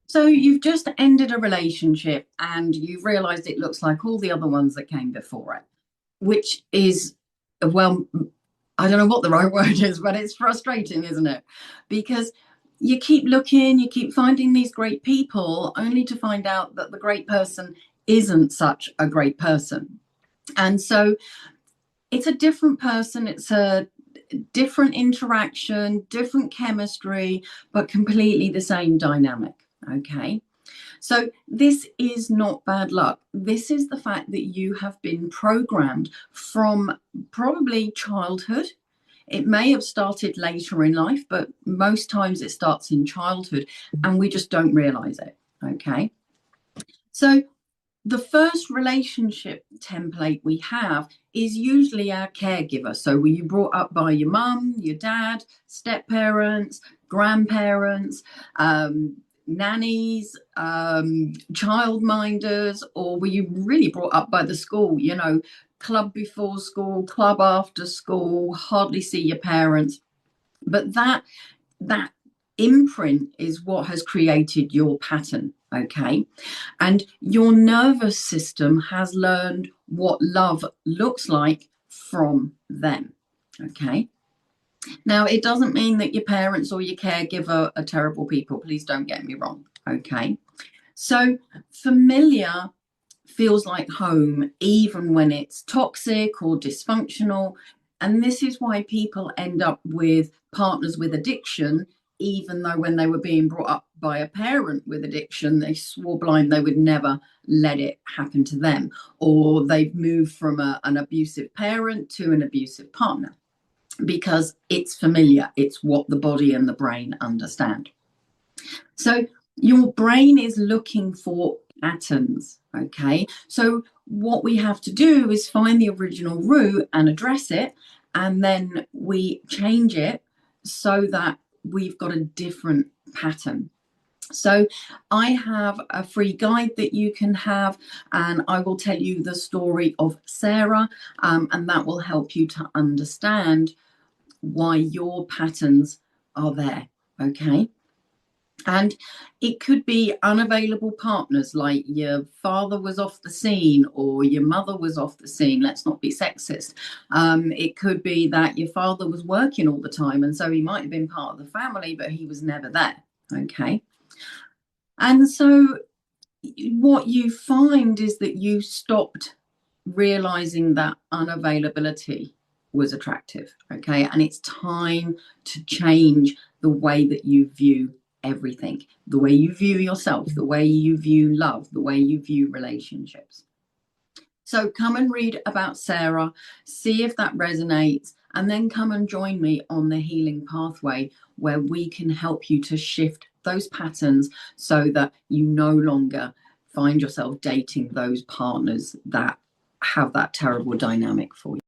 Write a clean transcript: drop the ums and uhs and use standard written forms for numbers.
So you've just ended a relationship and you've realized it looks like all the other ones that came before it, which is, well, I don't know what the right word is, but it's frustrating, isn't it? Because you keep looking, you keep finding these great people, only to find out that the great person isn't such a great person. And so it's a different person, it's a different interaction, different chemistry, but completely the same dynamic. Okay. So this is not bad luck. This is the fact that you have been programmed from probably childhood. It may have started later in life, but most times it starts in childhood and we just don't realize it. Okay. So the first relationship template we have is usually our caregiver. So were you brought up by your mum, your dad, step parents, grandparents, nannies, childminders, or were you really brought up by the school, club before school, club after school, hardly see your parents. But that imprint is what has created your pattern. Okay. And your nervous system has learned what love looks like from them. Okay. Now, it doesn't mean that your parents or your caregiver are terrible people. Please don't get me wrong. Okay. So, familiar feels like home, even when it's toxic or dysfunctional. And this is why people end up with partners with addiction, even though when they were being brought up by a parent with addiction, they swore blind they would never let it happen to them, or they've moved from an abusive parent to an abusive partner because it's familiar. It's what the body and the brain understand. So your brain is looking for patterns. Okay. So what we have to do is find the original root and address it. And then we change it so that we've got a different pattern. So I have a free guide that you can have, and I will tell you the story of Sarah, and that will help you to understand why your patterns are there. Okay. And it could be unavailable partners, like your father was off the scene or your mother was off the scene. Let's not be sexist. It could be that your father was working all the time, and so he might have been part of the family, but he was never there. Okay. And so what you find is that you stopped realizing that unavailability was attractive. Okay. And it's time to change the way that you view everything, the way you view yourself, the way you view love, the way you view relationships. So come and read about Sarah, see if that resonates, and then come and join me on the healing pathway where we can help you to shift those patterns so that you no longer find yourself dating those partners that have that terrible dynamic for you.